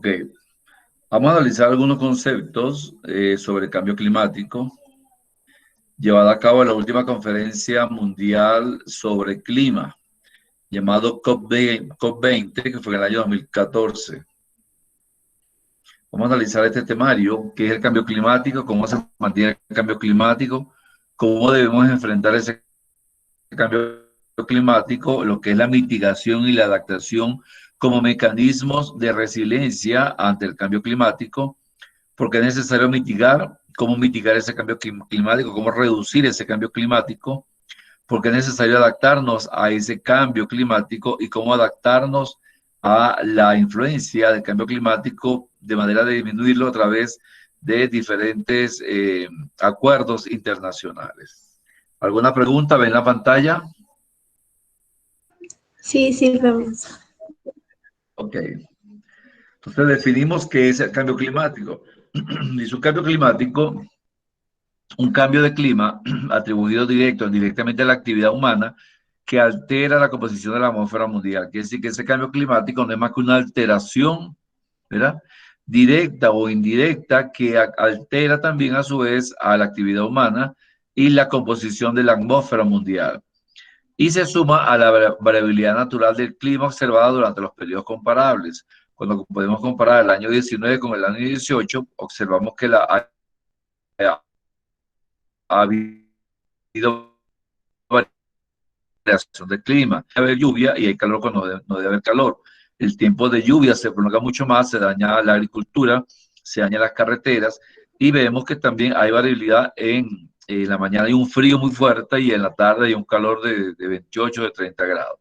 Ok, vamos a analizar algunos conceptos sobre el cambio climático llevada a cabo en la última conferencia mundial sobre clima, llamado COP20, que fue en el año 2014. Vamos a analizar este temario, qué es el cambio climático, cómo se mantiene el cambio climático, cómo debemos enfrentar ese cambio climático, lo que es la mitigación y la adaptación como mecanismos de resiliencia ante el cambio climático, porque es necesario mitigar, cómo mitigar ese cambio climático, cómo reducir ese cambio climático, porque es necesario adaptarnos a ese cambio climático y cómo adaptarnos a la influencia del cambio climático de manera de disminuirlo a través de diferentes acuerdos internacionales. ¿Alguna pregunta? ¿Ven la pantalla? Sí, sí, vemos. Ok. Entonces definimos qué es el cambio climático. Dice un cambio climático, un cambio de clima atribuido directo o indirectamente a la actividad humana que altera la composición de la atmósfera mundial. Quiere decir que ese cambio climático no es más que una alteración, ¿verdad? Directa o indirecta que altera también a su vez a la actividad humana y la composición de la atmósfera mundial. Y se suma a la variabilidad natural del clima observada durante los periodos comparables. Cuando podemos comparar el año 19 con el año 18, observamos que ha habido variación del clima. Debe haber lluvia y hay calor cuando no debe haber calor. El tiempo de lluvia se prolonga mucho más, se daña la agricultura, se dañan las carreteras y vemos que también hay variabilidad en la mañana hay un frío muy fuerte y en la tarde hay un calor de 28, de 30 grados.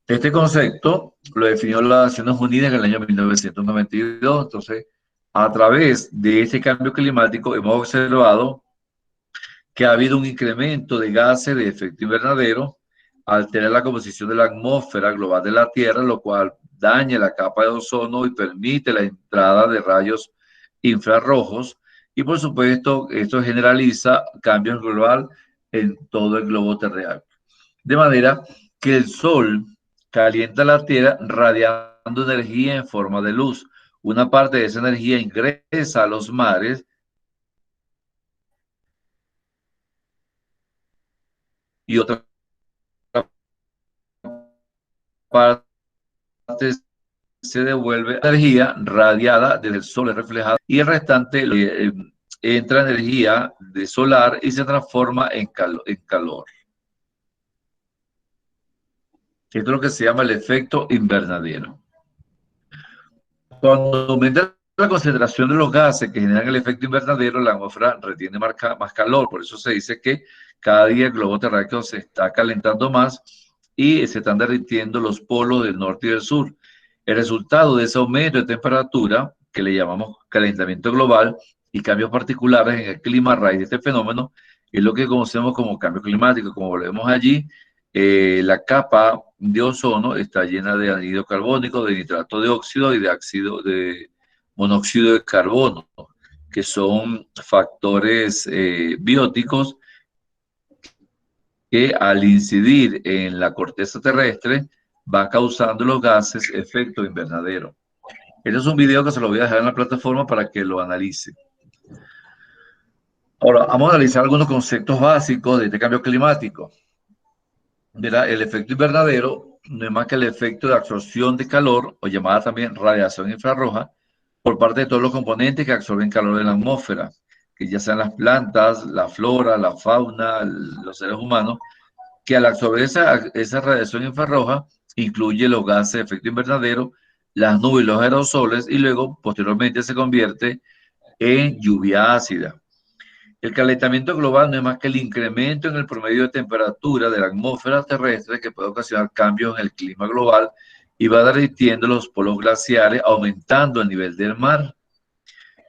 Este concepto lo definió las Naciones Unidas en el año 1992. Entonces, a través de este cambio climático hemos observado que ha habido un incremento de gases de efecto invernadero, altera la composición de la atmósfera global de la Tierra, lo cual daña la capa de ozono y permite la entrada de rayos infrarrojos. Y por supuesto, esto generaliza cambios global en todo el globo terrestre. De manera que el Sol calienta la Tierra radiando energía en forma de luz. Una parte de esa energía ingresa a los mares y otra parte se devuelve energía radiada desde el sol, es reflejada, y el restante entra energía de solar y se transforma en calor. Esto es lo que se llama el efecto invernadero. Cuando aumenta la concentración de los gases que generan el efecto invernadero, la atmósfera retiene más calor. Por eso se dice que cada día el globo terráqueo se está calentando más y se están derritiendo los polos del norte y del sur. El resultado de ese aumento de temperatura, que le llamamos calentamiento global, y cambios particulares en el clima a raíz de este fenómeno, es lo que conocemos como cambio climático. Como vemos allí, la capa de ozono está llena de anhídrido carbónico, de nitrato de óxido y de monóxido de carbono, que son factores bióticos que al incidir en la corteza terrestre va causando los gases efecto invernadero. Este es un video que se lo voy a dejar en la plataforma para que lo analice. Ahora, vamos a analizar algunos conceptos básicos de este cambio climático. Mira, el efecto invernadero no es más que el efecto de absorción de calor, o llamada también radiación infrarroja, por parte de todos los componentes que absorben calor de la atmósfera, que ya sean las plantas, la flora, la fauna, los seres humanos, que al absorber esa radiación infrarroja incluye los gases de efecto invernadero, las nubes y los aerosoles, y luego posteriormente se convierte en lluvia ácida. El calentamiento global no es más que el incremento en el promedio de temperatura de la atmósfera terrestre que puede ocasionar cambios en el clima global y va derritiendo los polos glaciares, aumentando el nivel del mar.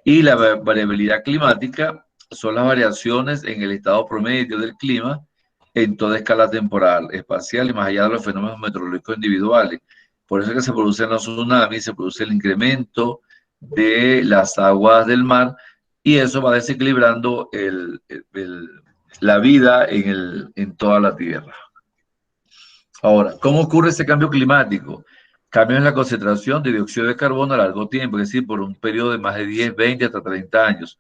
Y la variabilidad climática son las variaciones en el estado promedio del clima en toda escala temporal, espacial y más allá de los fenómenos meteorológicos individuales. Por eso es que se producen los tsunamis, se produce el incremento de las aguas del mar y eso va desequilibrando la vida en toda la Tierra. Ahora, ¿cómo ocurre ese cambio climático? Cambios en la concentración de dióxido de carbono a largo tiempo, es decir, por un periodo de más de 10, 20 hasta 30 años.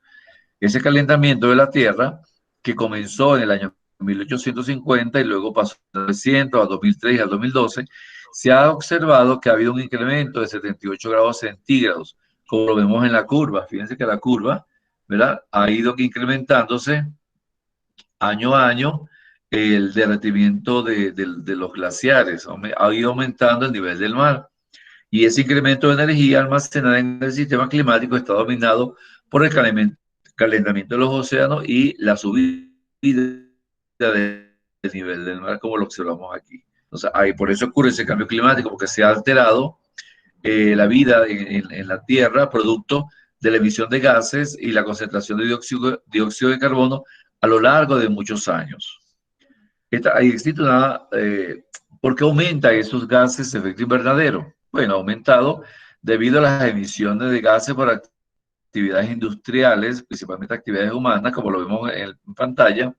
Ese calentamiento de la Tierra, que comenzó en el año 1850 y luego pasó de 900 a 2003 y a 2012, se ha observado que ha habido un incremento de 78 grados centígrados, como lo vemos en la curva. Fíjense que la curva, ¿verdad?, ha ido incrementándose año a año el derretimiento de los glaciares, ha ido aumentando el nivel del mar. Y ese incremento de energía almacenada en el sistema climático está dominado por el calentamiento de los océanos y la subida del nivel del mar, como lo observamos aquí. Entonces, por eso ocurre ese cambio climático, porque se ha alterado la vida en la Tierra, producto de la emisión de gases y la concentración de dióxido de carbono a lo largo de muchos años. Ahí existe ¿por qué aumenta esos gases de efecto invernadero? Bueno, ha aumentado debido a las emisiones de gases por actividades industriales, principalmente actividades humanas, como lo vemos en pantalla,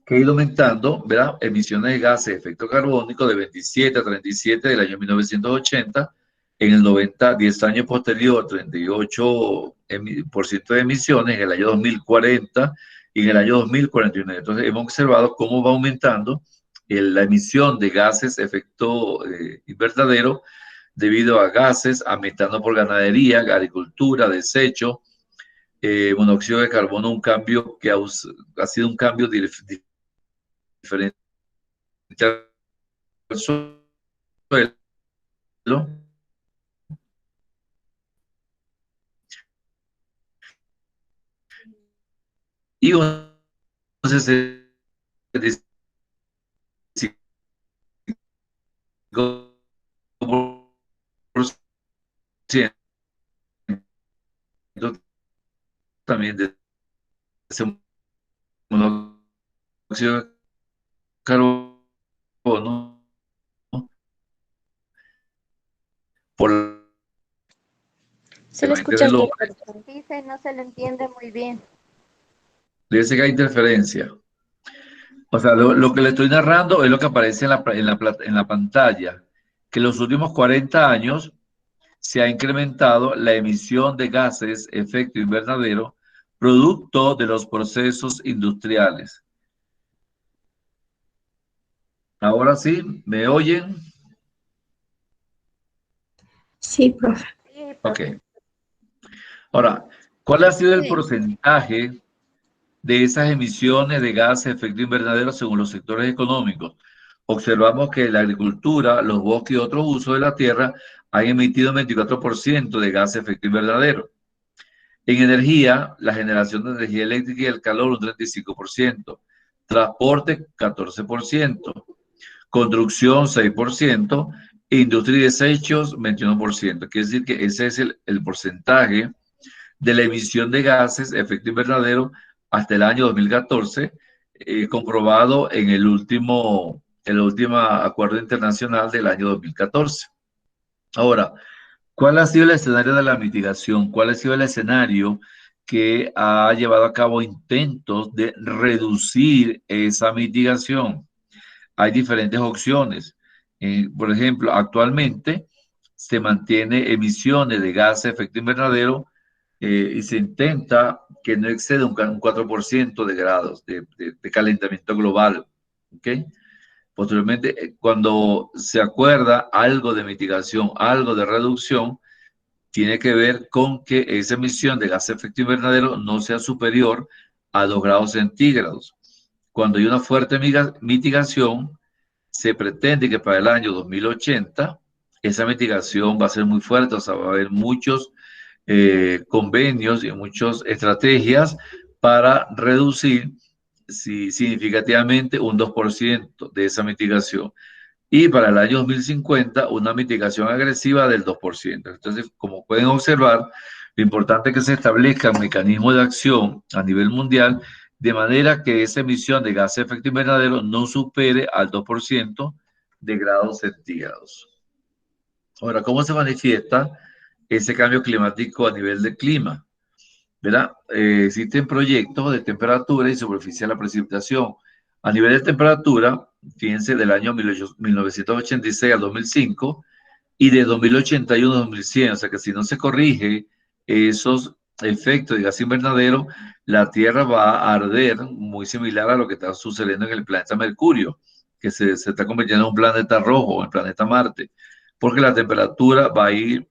que ha ido aumentando, ¿verdad? Emisiones de gases de efecto carbónico de 27 a 37 del año 1980, en el 90, 10 años posterior, 38% de emisiones, en el año 2040 y en el año 2049. Entonces, hemos observado cómo va aumentando la emisión de gases de efecto invernadero debido a gases, a metano por ganadería, agricultura, desecho, monóxido de carbono, un cambio que ha sido un cambio diferente al suelo, y un 65% también de ese monóxido de carbono por Se le mente escucha del muy hombre. corto. Dice, no se le entiende muy bien. Dice que hay interferencia. O sea, lo que le estoy narrando es lo que aparece en la pantalla, que en los últimos 40 años se ha incrementado la emisión de gases efecto invernadero producto de los procesos industriales. Ahora sí, ¿me oyen? Sí, profe. Sí, Ok. profe. Ahora, ¿cuál ha sido el Sí. porcentaje de esas emisiones de gases de efecto invernadero según los sectores económicos? Observamos que la agricultura, los bosques y otros usos de la tierra han emitido 24% de gases de efecto invernadero. En energía, la generación de energía eléctrica y el calor un 35%, transporte 14%, construcción 6%, industria y desechos 21%. Quiere decir que ese es el porcentaje de la emisión de gases de efecto invernadero hasta el año 2014, comprobado en el último acuerdo internacional del año 2014. Ahora, ¿cuál ha sido el escenario de la mitigación? ¿Cuál ha sido el escenario que ha llevado a cabo intentos de reducir esa mitigación? Hay diferentes opciones. Por ejemplo, actualmente se mantiene emisiones de gases de efecto invernadero y se intenta que no exceda un 4% de grados de calentamiento global. ¿Ok? Posteriormente, cuando se acuerda algo de mitigación, algo de reducción, tiene que ver con que esa emisión de gas de efecto invernadero no sea superior a 2 grados centígrados. Cuando hay una fuerte mitigación, se pretende que para el año 2080 esa mitigación va a ser muy fuerte, o sea, va a haber muchos convenios y muchas estrategias para reducir significativamente un 2% de esa mitigación. Y para el año 2050, una mitigación agresiva del 2%. Entonces, como pueden observar, lo importante es que se establezcan mecanismos de acción a nivel mundial de manera que esa emisión de gases de efecto invernadero no supere al 2% de grados centígrados. Ahora, ¿cómo se manifiesta ese cambio climático a nivel del clima? ¿Verdad? Existen proyectos de temperatura y superficie de la precipitación. A nivel de temperatura, fíjense, del año 1986 al 2005, y de 2081 a 2100, o sea que si no se corrige esos efectos de gas invernadero, la Tierra va a arder muy similar a lo que está sucediendo en el planeta Mercurio, que se está convirtiendo en un planeta rojo, en el planeta Marte, porque la temperatura va a ir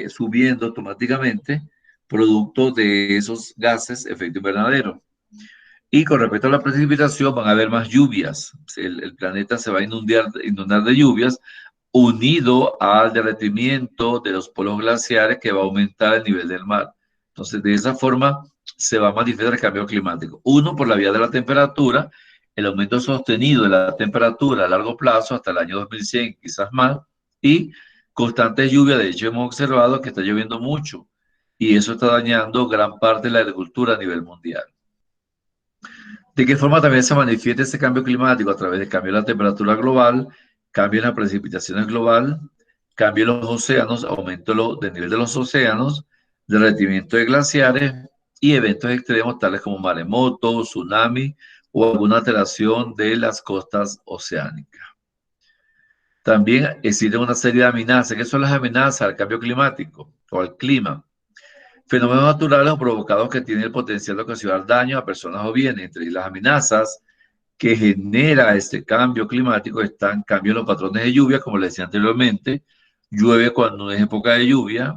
subiendo automáticamente producto de esos gases efecto invernadero. Y con respecto a la precipitación, van a haber más lluvias. El planeta se va a inundar de lluvias, unido al derretimiento de los polos glaciares que va a aumentar el nivel del mar. Entonces, de esa forma se va a manifestar el cambio climático. Uno, por la vía de la temperatura, el aumento sostenido de la temperatura a largo plazo hasta el año 2100, quizás más, y constantes lluvias. De hecho, hemos observado que está lloviendo mucho y eso está dañando gran parte de la agricultura a nivel mundial. ¿De qué forma también se manifiesta ese cambio climático? A través del cambio de la temperatura global, cambio en las precipitaciones global, cambio en los océanos, aumento del nivel de los océanos, derretimiento de glaciares y eventos extremos tales como maremotos, tsunami o alguna alteración de las costas oceánicas. También existen una serie de amenazas. ¿Qué son las amenazas al cambio climático o al clima? Fenómenos naturales o provocados que tienen el potencial de ocasionar daño a personas o bienes. Entre las amenazas que genera este cambio climático están cambios en los patrones de lluvia, como les decía anteriormente, llueve cuando no es época de lluvia,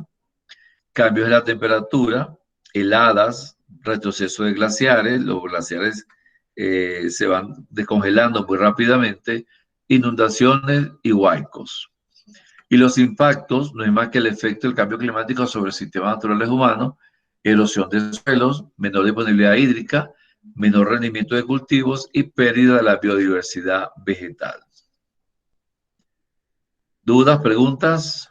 cambios en la temperatura, heladas, retroceso de glaciares, los glaciares se van descongelando muy rápidamente, inundaciones y huaicos. Y los impactos no es más que el efecto del cambio climático sobre sistemas naturales humanos, erosión de suelos, menor disponibilidad hídrica, menor rendimiento de cultivos y pérdida de la biodiversidad vegetal. ¿Dudas, preguntas?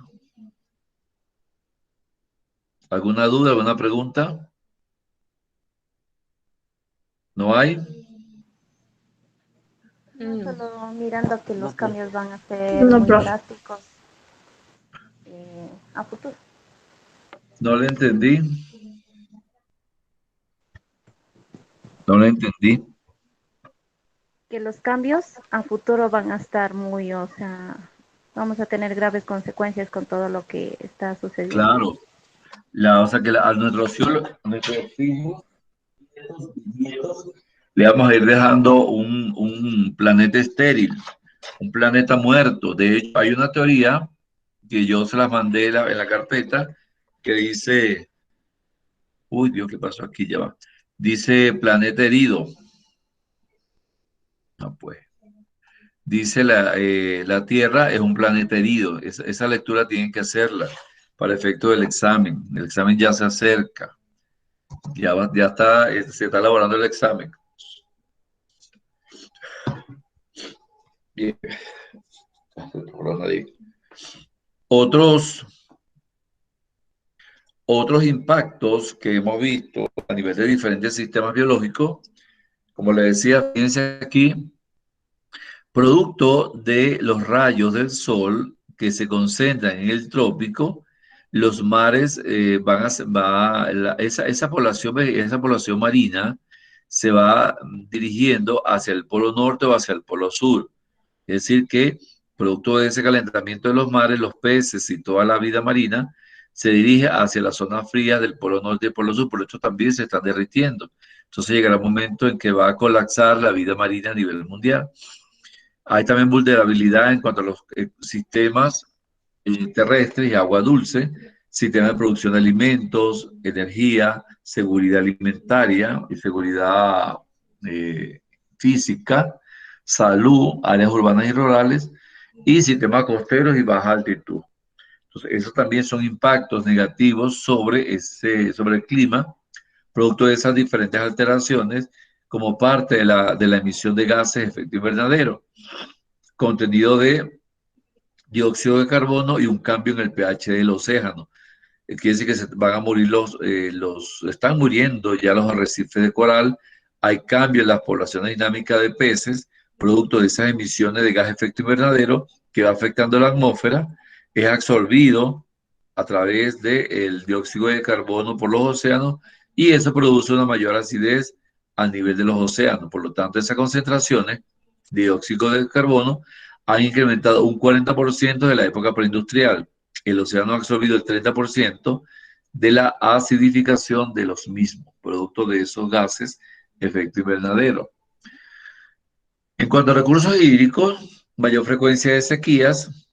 ¿Alguna duda, alguna pregunta? ¿No hay? No, solo mirando que los cambios van a ser No, muy profe. drásticos a futuro. No le entendí. No le entendí. Que los cambios a futuro van a estar muy, o sea, vamos a tener graves consecuencias con todo lo que está sucediendo. Claro. O sea que a nuestros hijos, nietos, le vamos a ir dejando un planeta estéril, un planeta muerto. De hecho, hay una teoría que yo se las mandé en la carpeta que dice, uy Dios, ¿qué pasó aquí? Ya va. Dice planeta herido. No, pues. Dice la Tierra es un planeta herido. Esa lectura tienen que hacerla para efecto del examen. El examen ya se acerca. Ya está, se está elaborando el examen. Bien. Otros impactos que hemos visto a nivel de diferentes sistemas biológicos, como le decía, fíjense aquí, producto de los rayos del sol que se concentran en el trópico, los mares esa población marina se va dirigiendo hacia el polo norte o hacia el polo sur. Es decir, que producto de ese calentamiento de los mares, los peces y toda la vida marina se dirige hacia la zona fría del polo norte y el polo sur, por eso también se están derritiendo. Entonces llegará un momento en que va a colapsar la vida marina a nivel mundial. Hay también vulnerabilidad en cuanto a los sistemas terrestres y agua dulce, sistema de producción de alimentos, energía, seguridad alimentaria y seguridad física, salud, áreas urbanas y rurales y sistemas costeros y baja altitud. Entonces, esos también son impactos negativos sobre el clima, producto de esas diferentes alteraciones como parte de la emisión de gases de efecto invernadero, contenido de dióxido de carbono y un cambio en el pH del océano. Quiere decir que se van a morir están muriendo ya los arrecifes de coral, hay cambio en las poblaciones dinámicas de peces, producto de esas emisiones de gas de efecto invernadero que va afectando la atmósfera, es absorbido a través del dióxido de carbono por los océanos y eso produce una mayor acidez a nivel de los océanos. Por lo tanto, esas concentraciones de dióxido de carbono han incrementado un 40% de la época preindustrial. el océano ha absorbido el 30% de la acidificación de los mismos, producto de esos gases efecto invernadero. En cuanto a recursos hídricos, mayor frecuencia de sequías,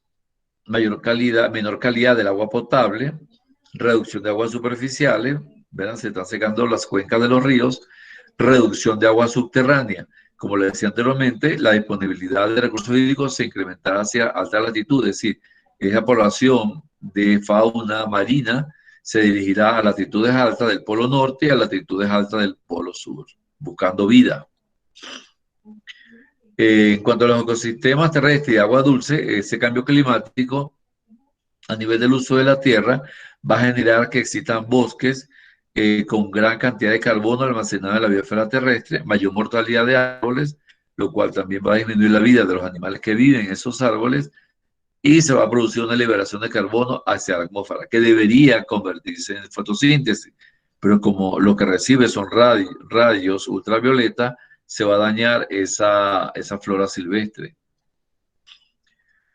menor calidad del agua potable, reducción de aguas superficiales, ¿verdad? Se están secando las cuencas de los ríos, reducción de agua subterránea. Como les decía anteriormente, la disponibilidad de recursos hídricos se incrementará hacia alta latitud, es decir, esa población de fauna marina se dirigirá a latitudes altas del polo norte y a latitudes altas del polo sur, buscando vida. En cuanto a los ecosistemas terrestres y agua dulce, ese cambio climático a nivel del uso de la tierra va a generar que existan bosques con gran cantidad de carbono almacenado en la biosfera terrestre, mayor mortalidad de árboles, lo cual también va a disminuir la vida de los animales que viven en esos árboles y se va a producir una liberación de carbono hacia la atmósfera, que debería convertirse en fotosíntesis, pero como lo que recibe son rayos ultravioleta, se va a dañar esa flora silvestre.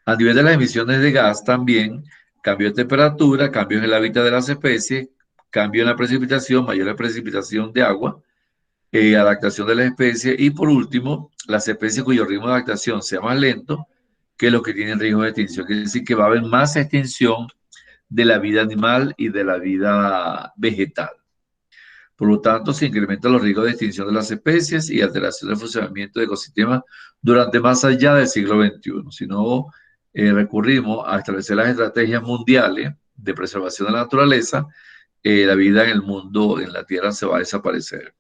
A nivel de las emisiones de gas también, cambio de temperatura, cambios en el hábitat de las especies, cambio en la precipitación, mayor precipitación de agua, adaptación de las especies y por último, las especies cuyo ritmo de adaptación sea más lento que los que tienen riesgo de extinción. Quiere decir que va a haber más extinción de la vida animal y de la vida vegetal. Por lo tanto, se incrementan los riesgos de extinción de las especies y alteración del funcionamiento de ecosistemas durante más allá del siglo XXI. Si no recurrimos a establecer las estrategias mundiales de preservación de la naturaleza, la vida en el mundo, en la Tierra, se va a desaparecer.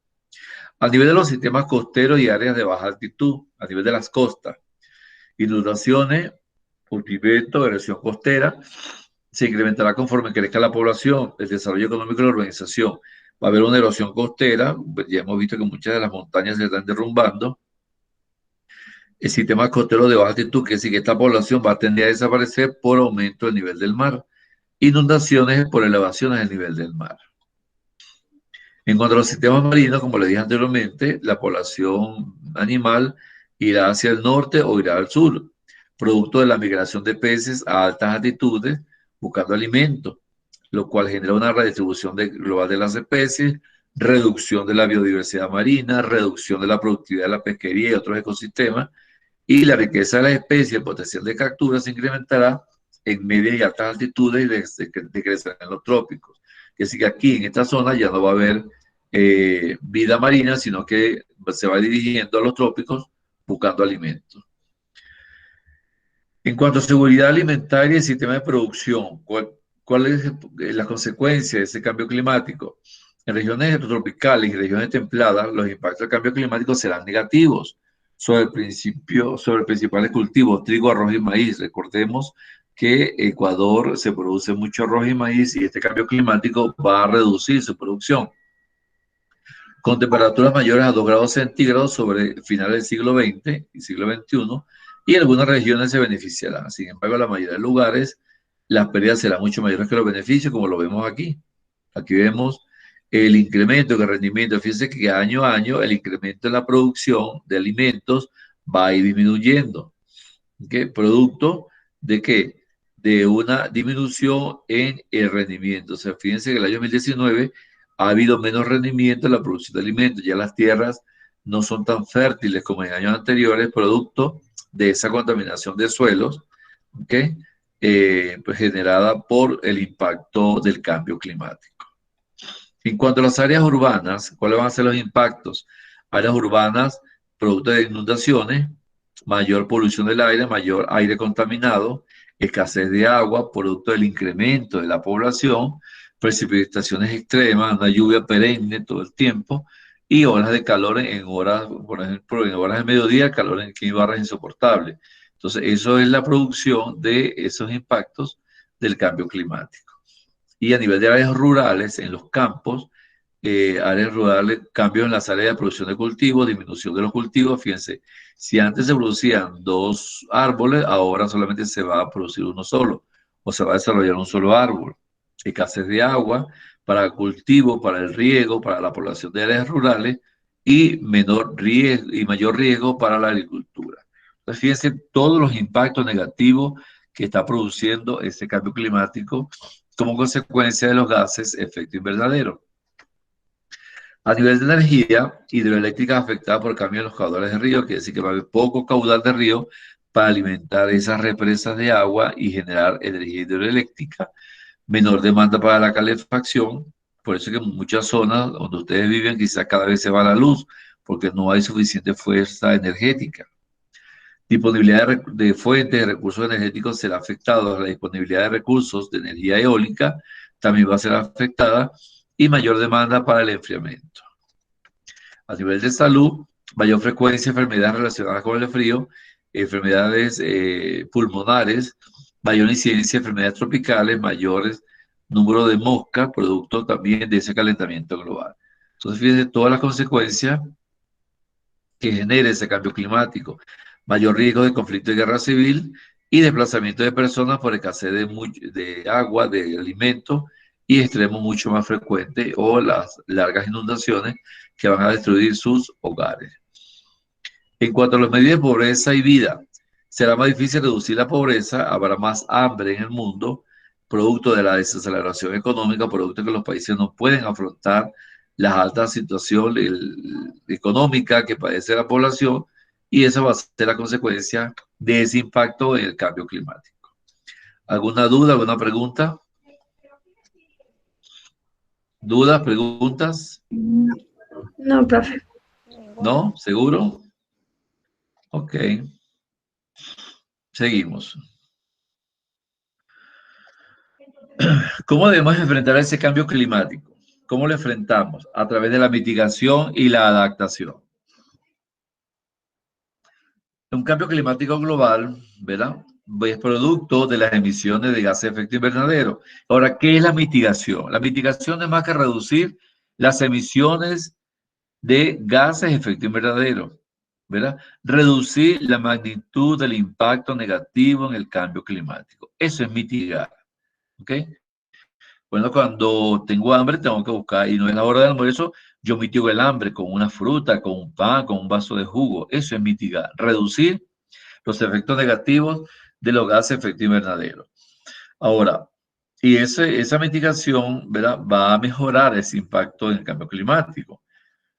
A nivel de los sistemas costeros y áreas de baja altitud, a nivel de las costas, inundaciones, hundimiento, erosión costera, se incrementará conforme crezca la población, el desarrollo económico y la urbanización. Va a haber una erosión costera, ya hemos visto que muchas de las montañas se están derrumbando. El sistema costero de baja altitud, que sí que esta población va a tender a desaparecer por aumento del nivel del mar. Inundaciones por elevaciones del nivel del mar. En cuanto a los sistemas marinos, como les dije anteriormente, la población animal irá hacia el norte o irá al sur, producto de la migración de peces a altas altitudes buscando alimento, lo cual genera una redistribución global de las especies, reducción de la biodiversidad marina, reducción de la productividad de la pesquería y otros ecosistemas, y la riqueza de las especies, el potencial de captura se incrementará en medias y altas altitudes y decrecerá en los trópicos. Es decir, que aquí en esta zona ya no va a haber vida marina, sino que se va dirigiendo a los trópicos buscando alimentos. En cuanto a seguridad alimentaria y sistema de producción, ¿cuál es la consecuencia de ese cambio climático? En regiones tropicales y regiones templadas, los impactos del cambio climático serán negativos sobre principales cultivos, trigo, arroz y maíz. Recordemos que Ecuador se produce mucho arroz y maíz y este cambio climático va a reducir su producción. Con temperaturas mayores a 2 grados centígrados sobre finales del siglo XX y siglo XXI, y algunas regiones se beneficiarán. Sin embargo, en la mayoría de lugares, las pérdidas serán mucho mayores que los beneficios, como lo vemos aquí. Aquí vemos el incremento de rendimiento. Fíjense que año a año el incremento en la producción de alimentos va a ir disminuyendo. ¿Okay? ¿Producto de qué? De una disminución en el rendimiento. O sea, fíjense que el año 2019 ha habido menos rendimiento en la producción de alimentos. Ya las tierras no son tan fértiles como en años anteriores, producto de esa contaminación de suelos, ¿okay? Pues generada por el impacto del cambio climático. En cuanto a las áreas urbanas, ¿cuáles van a ser los impactos? Áreas urbanas, producto de inundaciones, mayor polución del aire, mayor aire contaminado, escasez de agua, producto del incremento de la población, precipitaciones extremas, una lluvia perenne todo el tiempo y horas de calor en horas, por ejemplo, en horas de mediodía, el calor en Quimibarra es insoportable. Entonces, eso es la producción de esos impactos del cambio climático. Y a nivel de áreas rurales, en los campos, áreas rurales, cambios en las áreas de producción de cultivos, disminución de los cultivos. Fíjense, si antes se producían 2 árboles, ahora solamente se va a producir uno solo, o se va a desarrollar un solo árbol. Escasez de agua para el cultivo, para el riego, para la población de áreas rurales y mayor riesgo para la agricultura. Entonces, fíjense todos los impactos negativos que está produciendo este cambio climático como consecuencia de los gases efecto invernadero. A nivel de energía, hidroeléctrica afectada por el cambio en los caudales de río, quiere decir que va a haber poco caudal de río para alimentar esas represas de agua y generar energía hidroeléctrica, menor demanda para la calefacción, por eso que en muchas zonas donde ustedes viven quizás cada vez se va la luz, porque no hay suficiente fuerza energética. Disponibilidad de fuentes de recursos energéticos será afectada, la disponibilidad de recursos de energía eólica también va a ser afectada y mayor demanda para el enfriamiento. A nivel de salud, mayor frecuencia de enfermedades relacionadas con el frío, enfermedades pulmonares, mayor incidencia de enfermedades tropicales, mayores número de moscas, producto también de ese calentamiento global. Entonces, fíjense todas las consecuencias que genera ese cambio climático. Mayor riesgo de conflicto y guerra civil y desplazamiento de personas por escasez de agua, de alimentos y extremos mucho más frecuentes o las largas inundaciones que van a destruir sus hogares. En cuanto a los medios de pobreza y vida, será más difícil reducir la pobreza, habrá más hambre en el mundo, producto de la desaceleración económica, producto de que los países no pueden afrontar las altas situaciones económicas que padece la población, y esa va a ser la consecuencia de ese impacto en el cambio climático. ¿Alguna duda, alguna pregunta? ¿Dudas, preguntas? No, profe. ¿No? ¿Seguro? Ok. Seguimos. ¿Cómo debemos enfrentar ese cambio climático? ¿Cómo lo enfrentamos? A través de la mitigación y la adaptación. Un cambio climático global, ¿verdad? Es producto de las emisiones de gases de efecto invernadero. Ahora, ¿qué es la mitigación? La mitigación no es más que reducir las emisiones de gases de efecto invernadero, ¿verdad? Reducir la magnitud del impacto negativo en el cambio climático. Eso es mitigar, ¿ok? Bueno, cuando tengo hambre tengo que buscar, y no es la hora del almuerzo, yo mitigo el hambre con una fruta, con un pan, con un vaso de jugo. Eso es mitigar, reducir los efectos negativos de los gases de efecto invernadero. Ahora, y esa mitigación, ¿verdad?, va a mejorar ese impacto en el cambio climático,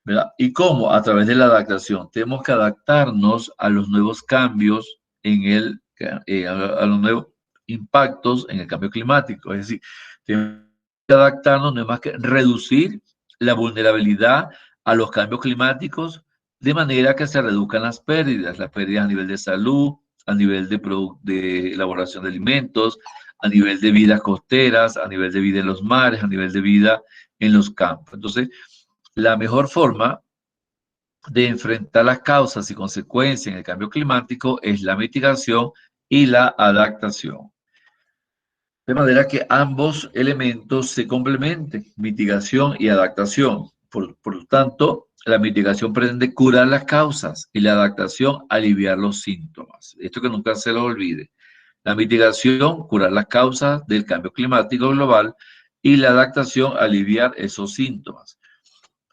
¿verdad? ¿Y cómo? A través de la adaptación. Tenemos que adaptarnos a los nuevos cambios a los nuevos impactos en el cambio climático. Es decir, tenemos que adaptarnos, no es más que reducir la vulnerabilidad a los cambios climáticos de manera que se reduzcan las pérdidas a nivel de salud, a nivel de elaboración de alimentos, a nivel de vidas costeras, a nivel de vida en los mares, a nivel de vida en los campos. Entonces, la mejor forma de enfrentar las causas y consecuencias en el cambio climático es la mitigación y la adaptación. De manera que ambos elementos se complementen, mitigación y adaptación. Por lo tanto, la mitigación pretende curar las causas y la adaptación aliviar los síntomas. Esto que nunca se lo olvide. La mitigación, curar las causas del cambio climático global, y la adaptación, aliviar esos síntomas.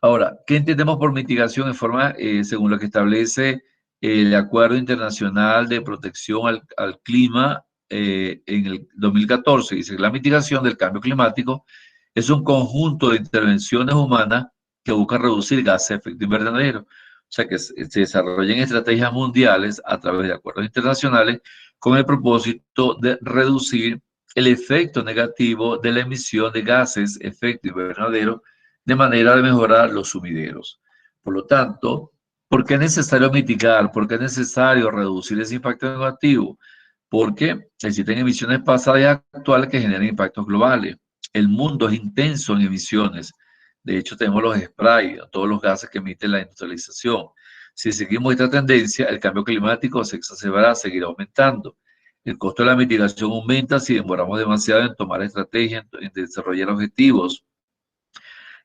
Ahora, ¿qué entendemos por mitigación en forma, según lo que establece el Acuerdo Internacional de Protección al Clima en el 2014? Dice que la mitigación del cambio climático es un conjunto de intervenciones humanas que buscan reducir gases de efecto invernadero. O sea, que se desarrollen estrategias mundiales a través de acuerdos internacionales con el propósito de reducir el efecto negativo de la emisión de gases de efecto invernadero de manera de mejorar los sumideros. Por lo tanto, ¿por qué es necesario mitigar? ¿Por qué es necesario reducir ese impacto negativo? Porque existen emisiones pasadas y actuales que generan impactos globales. El mundo es intenso en emisiones. De hecho, tenemos los sprays, todos los gases que emite la industrialización. Si seguimos esta tendencia, el cambio climático se exacerbará, seguirá aumentando. El costo de la mitigación aumenta si demoramos demasiado en tomar estrategias, en desarrollar objetivos.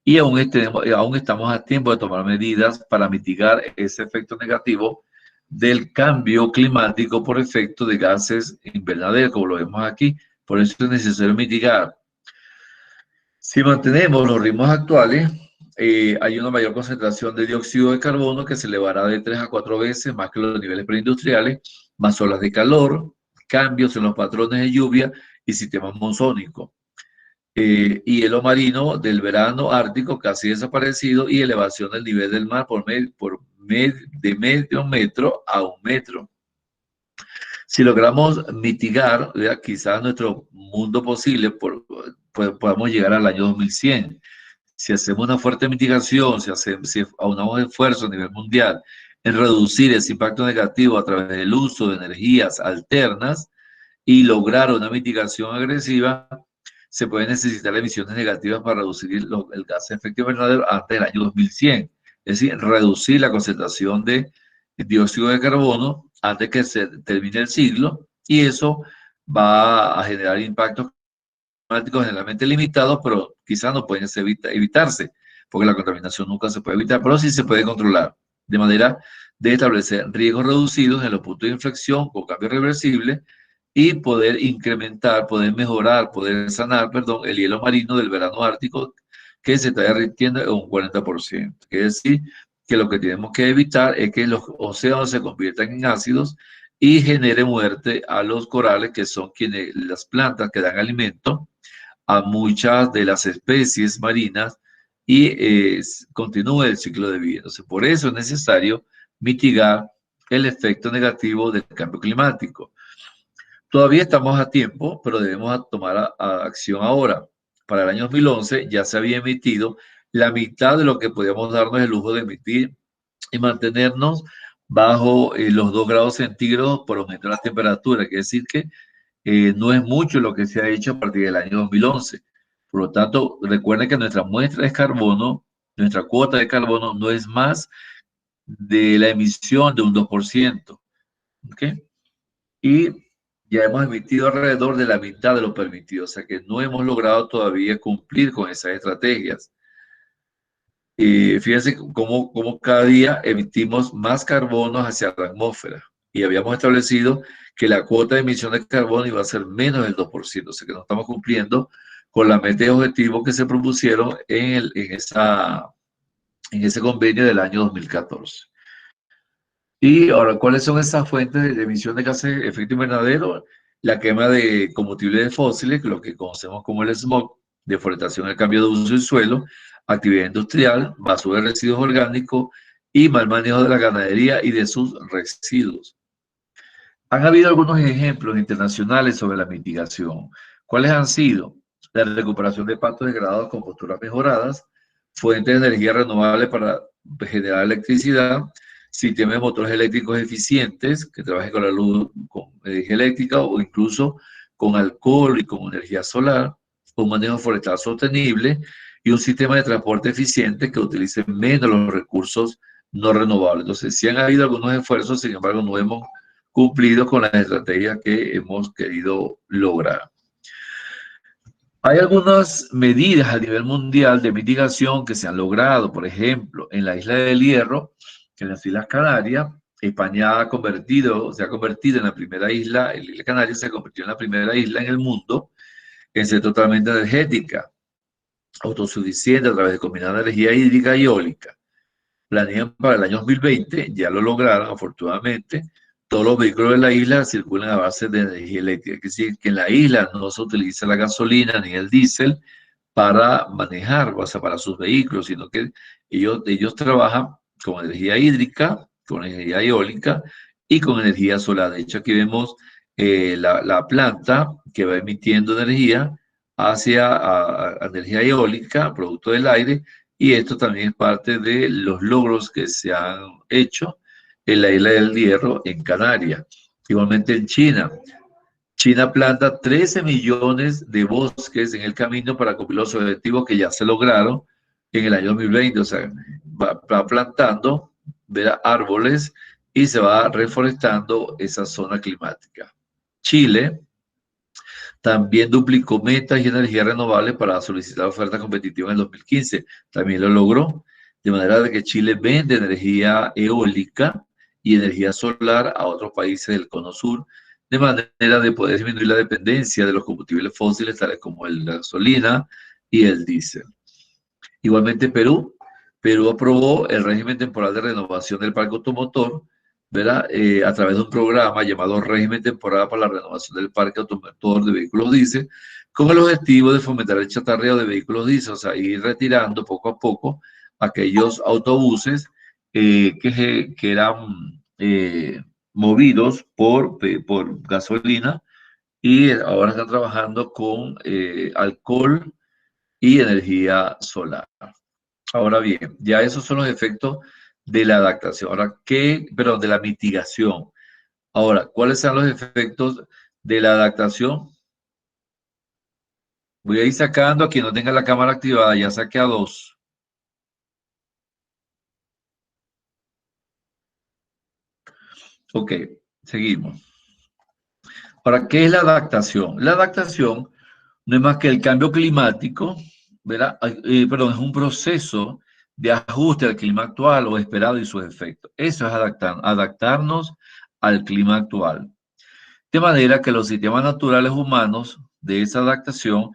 Y aún estamos a tiempo de tomar medidas para mitigar ese efecto negativo del cambio climático por efecto de gases invernaderos, como lo vemos aquí. Por eso es necesario mitigar. Si mantenemos los ritmos actuales, hay una mayor concentración de dióxido de carbono que se elevará de 3 a 4 veces más que los niveles preindustriales, más olas de calor cambios en los patrones de lluvia y sistemas monzónicos. Y hielo marino del verano ártico casi desaparecido y elevación del nivel del mar de medio metro a 1 metro. Si logramos mitigar, quizás nuestro mundo posible, podamos llegar al año 2100. Si hacemos una fuerte mitigación, si aunamos esfuerzos a nivel mundial en reducir ese impacto negativo a través del uso de energías alternas y lograr una mitigación agresiva, se pueden necesitar emisiones negativas para reducir el gas de efecto invernadero antes del año 2100. Es decir, reducir la concentración de dióxido de carbono antes que se termine el siglo, y eso va a generar impactos climáticos generalmente limitados, pero quizás no pueden evitarse, porque la contaminación nunca se puede evitar, pero sí se puede controlar, de manera de establecer riesgos reducidos en los puntos de inflexión con cambio reversible y poder incrementar, poder mejorar, poder sanar, perdón, el hielo marino del verano ártico que se está derritiendo en un 40%. Es decir, que lo que tenemos que evitar es que los océanos se conviertan en ácidos y genere muerte a los corales, que son las plantas que dan alimento a muchas de las especies marinas y continúe el ciclo de vida. Entonces, por eso es necesario mitigar el efecto negativo del cambio climático. Todavía estamos a tiempo, pero debemos tomar acción ahora. Para el año 2011 ya se había emitido la mitad de lo que podíamos darnos el lujo de emitir y mantenernos bajo los 2 grados centígrados por aumento de la temperatura. Quiere decir que no es mucho lo que se ha hecho a partir del año 2011. Por lo tanto, recuerden que nuestra muestra de carbono, nuestra cuota de carbono no es más de la emisión de un 2%. ¿Ok? Y ya hemos emitido alrededor de la mitad de lo permitido, o sea que no hemos logrado todavía cumplir con esas estrategias. Fíjense cómo cada día emitimos más carbono hacia la atmósfera y habíamos establecido que la cuota de emisión de carbono iba a ser menos del 2%, o sea que no estamos cumpliendo con la meta de objetivo que se propusieron en ese convenio del año 2014. Y ahora, ¿cuáles son esas fuentes de emisión de gases de efecto invernadero? La quema de combustibles fósiles, lo que conocemos como el smog, deforestación, el cambio de uso del suelo, actividad industrial, basura de residuos orgánicos y mal manejo de la ganadería y de sus residuos. Han habido algunos ejemplos internacionales sobre la mitigación. ¿Cuáles han sido? La recuperación de pastos degradados con posturas mejoradas, fuentes de energía renovable para generar electricidad, sistemas de motores eléctricos eficientes que trabajen con la luz, con energía eléctrica o incluso con alcohol y con energía solar, un manejo forestal sostenible y un sistema de transporte eficiente que utilice menos los recursos no renovables. Entonces, sí han habido algunos esfuerzos, sin embargo, no hemos cumplido con las estrategias que hemos querido lograr. Hay algunas medidas a nivel mundial de mitigación que se han logrado. Por ejemplo, en la isla del Hierro, en las Islas Canarias, España se ha convertido en la primera isla, la isla Canaria se convirtió en la primera isla en el mundo en ser totalmente energética, autosuficiente a través de combinar energía hídrica y eólica. Planean para el año 2020, ya lo lograron afortunadamente, todos los vehículos de la isla circulan a base de energía eléctrica, es decir, que en la isla no se utiliza la gasolina ni el diésel para manejar, o sea, para sus vehículos, sino que ellos trabajan con energía hídrica, con energía eólica y con energía solar. De hecho, aquí vemos la planta que va emitiendo energía hacia energía eólica, producto del aire, y esto también es parte de los logros que se han hecho en la isla del Hierro, en Canarias. Igualmente en China. China planta 13 millones de bosques en el camino para cumplir los objetivos que ya se lograron en el año 2020. O sea, va plantando árboles y se va reforestando esa zona climática. Chile también duplicó metas y energía renovable para solicitar ofertas competitivas en el 2015. También lo logró, de manera de que Chile vende energía eólica y energía solar a otros países del Cono Sur, de manera de poder disminuir la dependencia de los combustibles fósiles, tales como la gasolina y el diésel. Igualmente Perú aprobó el régimen temporal de renovación del parque automotor ¿verdad? A través de un programa llamado Régimen Temporal para la Renovación del Parque Automotor de Vehículos Diésel, con el objetivo de fomentar el chatarreo de vehículos diésel, o sea, ir retirando poco a poco aquellos autobuses que eran movidos por gasolina y ahora están trabajando con alcohol y energía solar. Ahora bien, ya esos son los efectos de la adaptación. Ahora, perdón, de la mitigación. Ahora, ¿cuáles son los efectos de la adaptación? Voy a ir sacando a quien no tenga la cámara activada, ya saqué a 2. Ok, seguimos. Ahora, ¿qué es la adaptación? La adaptación no es más que el cambio climático, ¿verdad? Perdón, es un proceso de ajuste al clima actual o esperado y sus efectos. Eso es adaptarnos al clima actual. De manera que los sistemas naturales humanos de esa adaptación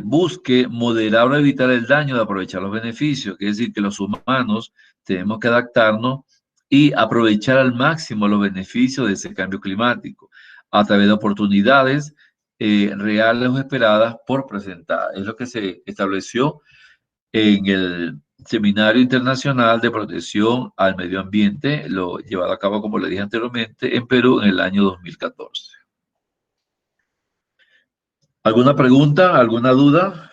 busque moderar o evitar el daño de aprovechar los beneficios. Quiere decir que los humanos tenemos que adaptarnos y aprovechar al máximo los beneficios de ese cambio climático a través de oportunidades reales o esperadas por presentar. Es lo que se estableció en el Seminario Internacional de Protección al Medio Ambiente, lo llevado a cabo, como le dije anteriormente, en Perú en el año 2014. ¿Alguna pregunta? ¿Alguna duda?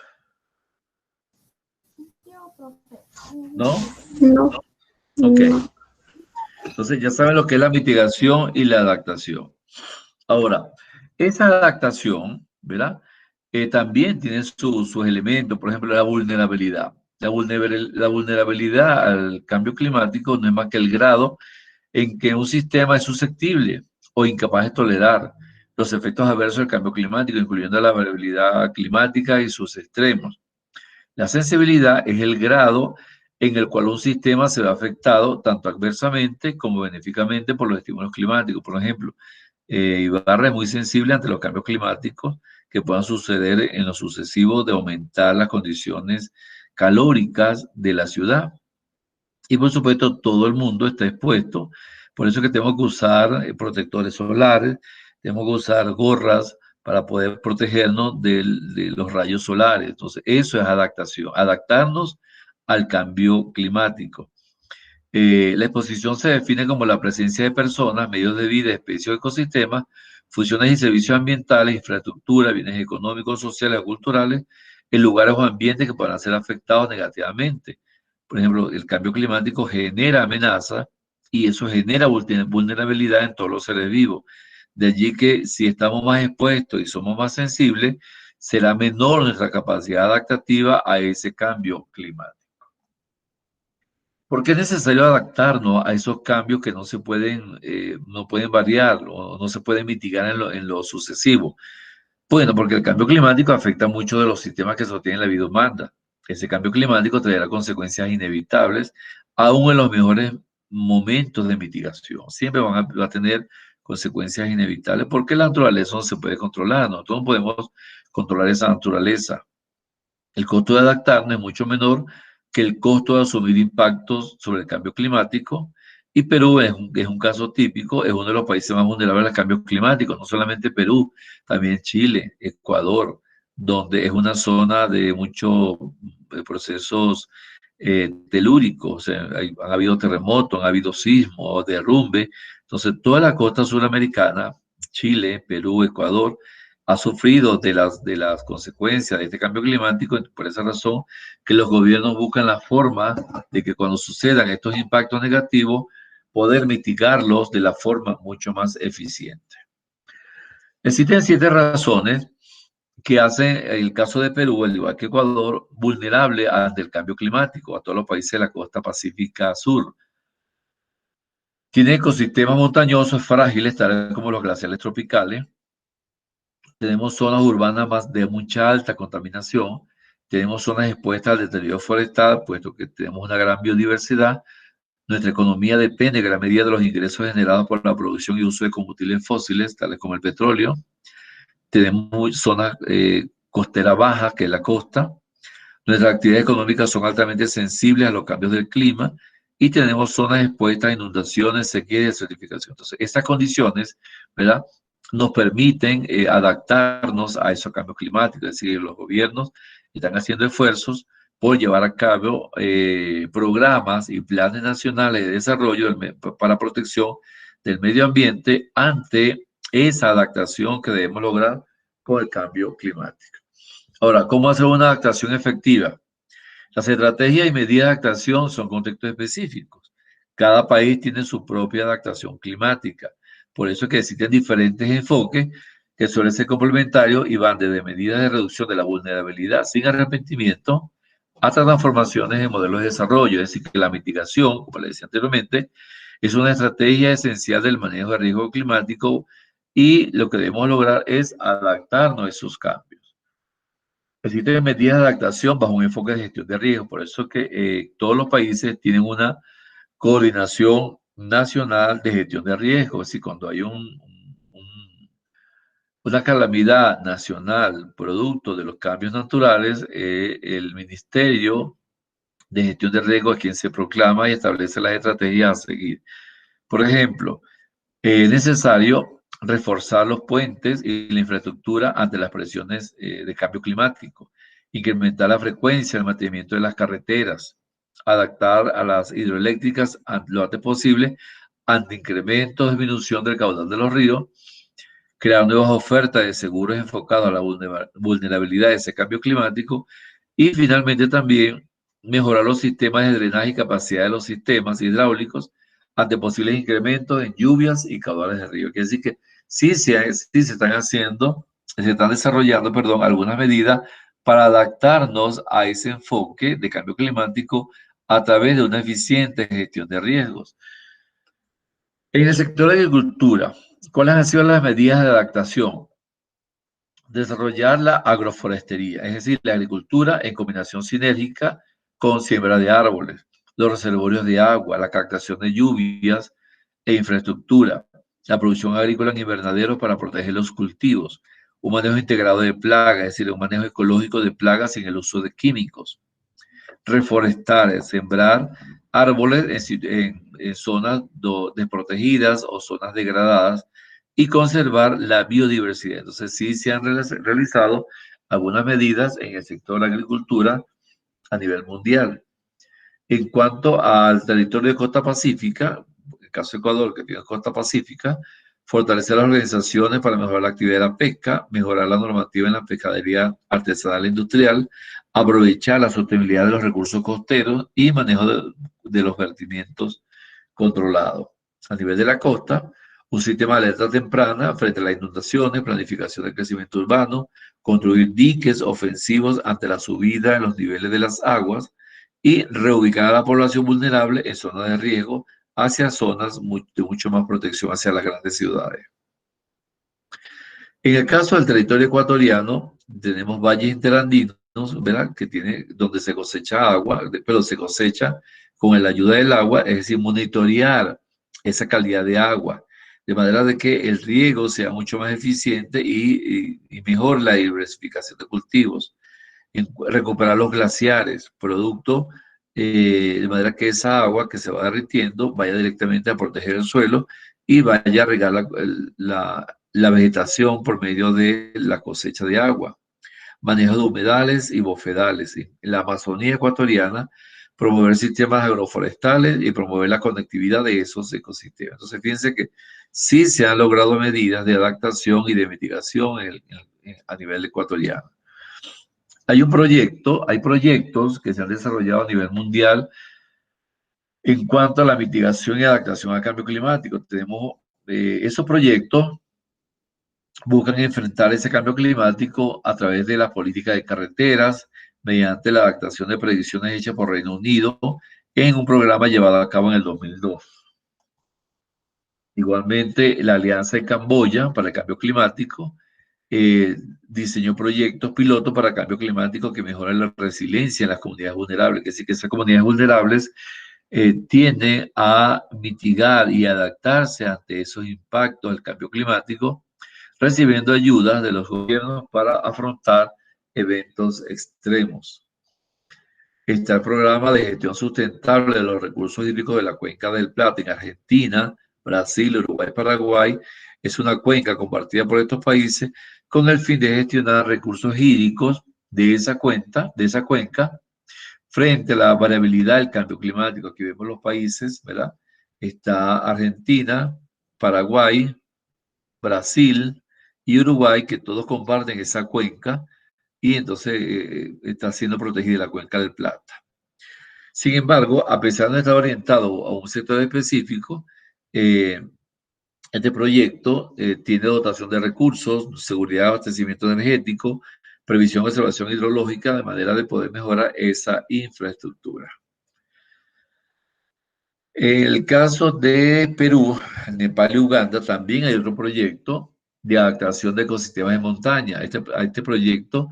¿No? No, Ok. no. Entonces ya saben lo que es la mitigación y la adaptación. Ahora, esa adaptación, ¿verdad? También tiene sus elementos, por ejemplo, la vulnerabilidad. La vulnerabilidad al cambio climático no es más que el grado en que un sistema es susceptible o incapaz de tolerar los efectos adversos del cambio climático, incluyendo la variabilidad climática y sus extremos. La sensibilidad es el grado en el cual un sistema se ve afectado tanto adversamente como benéficamente por los estímulos climáticos. Por ejemplo, Ibarra es muy sensible ante los cambios climáticos que puedan suceder en lo sucesivo de aumentar las condiciones calóricas de la ciudad. Y por supuesto, todo el mundo está expuesto. Por eso que tenemos que usar protectores solares, tenemos que usar gorras para poder protegernos de los rayos solares. Entonces, eso es adaptación, adaptarnos al cambio climático. La exposición se define como la presencia de personas, medios de vida, especies o ecosistemas, funciones y servicios ambientales, infraestructura, bienes económicos, sociales o culturales, en lugares o ambientes que puedan ser afectados negativamente. Por ejemplo, el cambio climático genera amenazas y eso genera vulnerabilidad en todos los seres vivos. De allí que si estamos más expuestos y somos más sensibles, será menor nuestra capacidad adaptativa a ese cambio climático. ¿Por qué es necesario adaptarnos a esos cambios que no pueden variar o no se pueden mitigar en lo sucesivo? Bueno, porque el cambio climático afecta mucho de los sistemas que sostienen la vida humana. Ese cambio climático traerá consecuencias inevitables, aún en los mejores momentos de mitigación. Siempre va a tener consecuencias inevitables porque la naturaleza no se puede controlar. Nosotros no podemos controlar esa naturaleza. El costo de adaptarnos es mucho menor que el costo de asumir impactos sobre el cambio climático. Y Perú es un caso típico, es uno de los países más vulnerables al cambio climático, no solamente Perú, también Chile, Ecuador, donde es una zona de muchos procesos telúricos, o sea, han habido terremotos, han habido sismos, derrumbe. Entonces, toda la costa suramericana, Chile, Perú, Ecuador, ha sufrido de las consecuencias de este cambio climático, por esa razón que los gobiernos buscan la forma de que cuando sucedan estos impactos negativos, poder mitigarlos de la forma mucho más eficiente. Existen 7 razones que hacen el caso de Perú, al igual que Ecuador, vulnerable ante el cambio climático, a todos los países de la costa pacífica sur. Tiene ecosistemas montañosos frágiles, tales como los glaciares tropicales. Tenemos zonas urbanas de mucha alta contaminación. Tenemos zonas expuestas al deterioro forestal, puesto que tenemos una gran biodiversidad. Nuestra economía depende en gran medida de los ingresos generados por la producción y uso de combustibles fósiles, tales como el petróleo. Tenemos zonas costeras bajas, que es la costa. Nuestras actividades económicas son altamente sensibles a los cambios del clima y tenemos zonas expuestas a inundaciones, sequía y desertificación. Entonces, estas condiciones, ¿verdad?, nos permiten adaptarnos a esos cambios climáticos, es decir, los gobiernos están haciendo esfuerzos por llevar a cabo programas y planes nacionales de desarrollo para protección del medio ambiente ante esa adaptación que debemos lograr con el cambio climático. Ahora, ¿cómo hacer una adaptación efectiva? Las estrategias y medidas de adaptación son contextos específicos. Cada país tiene su propia adaptación climática. Por eso es que existen diferentes enfoques que suelen ser complementarios y van desde medidas de reducción de la vulnerabilidad sin arrepentimiento hasta transformaciones en modelos de desarrollo. Es decir, que la mitigación, como le decía anteriormente, es una estrategia esencial del manejo de riesgo climático y lo que debemos lograr es adaptarnos a esos cambios. Existen medidas de adaptación bajo un enfoque de gestión de riesgo. Por eso es que todos los países tienen una coordinación nacional de gestión de riesgo. Es decir, cuando hay una calamidad nacional producto de los cambios naturales, el Ministerio de Gestión de Riesgo es quien se proclama y establece las estrategias a seguir. Por ejemplo, es necesario reforzar los puentes y la infraestructura ante las presiones de cambio climático, incrementar la frecuencia del mantenimiento de las carreteras, adaptar a las hidroeléctricas lo antes posible ante incremento o disminución del caudal de los ríos, crear nuevas ofertas de seguros enfocados a la vulnerabilidad de ese cambio climático y finalmente también mejorar los sistemas de drenaje y capacidad de los sistemas hidráulicos ante posibles incrementos en lluvias y caudales de río. Quiere decir que sí se están haciendo, se están desarrollando, perdón, algunas medidas para adaptarnos a ese enfoque de cambio climático a través de una eficiente gestión de riesgos. En el sector de agricultura, ¿cuáles han sido las medidas de adaptación? Desarrollar la agroforestería, es decir, la agricultura en combinación sinérgica con siembra de árboles, los reservorios de agua, la captación de lluvias e infraestructura, la producción agrícola en invernaderos para proteger los cultivos, un manejo integrado de plagas, es decir, un manejo ecológico de plagas sin el uso de químicos, reforestar, es sembrar árboles en zonas desprotegidas o zonas degradadas y conservar la biodiversidad. Entonces, sí se han realizado algunas medidas en el sector de la agricultura a nivel mundial. En cuanto al territorio de costa pacífica, en el caso de Ecuador, que tiene costa pacífica, fortalecer las organizaciones para mejorar la actividad de la pesca, mejorar la normativa en la pescadería artesanal e industrial, aprovechar la sostenibilidad de los recursos costeros y manejo de los vertimientos controlados. A nivel de la costa, un sistema de alerta temprana frente a las inundaciones, planificación del crecimiento urbano, construir diques ofensivos ante la subida en los niveles de las aguas y reubicar a la población vulnerable en zonas de riesgo hacia zonas de mucho más protección hacia las grandes ciudades. En el caso del territorio ecuatoriano, tenemos valles interandinos, ¿verdad?, que tiene, donde se cosecha agua, pero se cosecha con la ayuda del agua, es decir, monitorear esa calidad de agua, de manera de que el riego sea mucho más eficiente y mejor la diversificación de cultivos. Recuperar los glaciares, producto de manera que esa agua que se va derritiendo vaya directamente a proteger el suelo y vaya a regar la vegetación por medio de la cosecha de agua. Manejo de humedales y bofedales. ¿Sí? En la Amazonía ecuatoriana, promover sistemas agroforestales y promover la conectividad de esos ecosistemas. Entonces, fíjense que sí se han logrado medidas de adaptación y de mitigación a nivel ecuatoriano. Hay proyectos que se han desarrollado a nivel mundial en cuanto a la mitigación y adaptación al cambio climático. Tenemos esos proyectos buscan enfrentar ese cambio climático a través de la política de carreteras, mediante la adaptación de predicciones hechas por Reino Unido en un programa llevado a cabo en el 2002. Igualmente, la Alianza de Camboya para el Cambio Climático diseñó proyectos pilotos para cambio climático que mejoran la resiliencia en las comunidades vulnerables, que sí que esas comunidades vulnerables tienden a mitigar y adaptarse ante esos impactos del cambio climático, recibiendo ayudas de los gobiernos para afrontar eventos extremos. Está el programa de gestión sustentable de los recursos hídricos de la cuenca del Plata en Argentina, Brasil, Uruguay, Paraguay. Es una cuenca compartida por estos países con el fin de gestionar recursos hídricos de esa cuenca, frente a la variabilidad del cambio climático. Aquí vemos los países, ¿verdad? Está Argentina, Paraguay, Brasil y Uruguay, que todos comparten esa cuenca y entonces está siendo protegida la cuenca del Plata. Sin embargo, a pesar de no estar orientado a un sector específico, este proyecto tiene dotación de recursos, seguridad de abastecimiento energético, previsión de observación hidrológica, de manera de poder mejorar esa infraestructura. En el caso de Perú, Nepal y Uganda, también hay otro proyecto de adaptación de ecosistemas de montaña. Este proyecto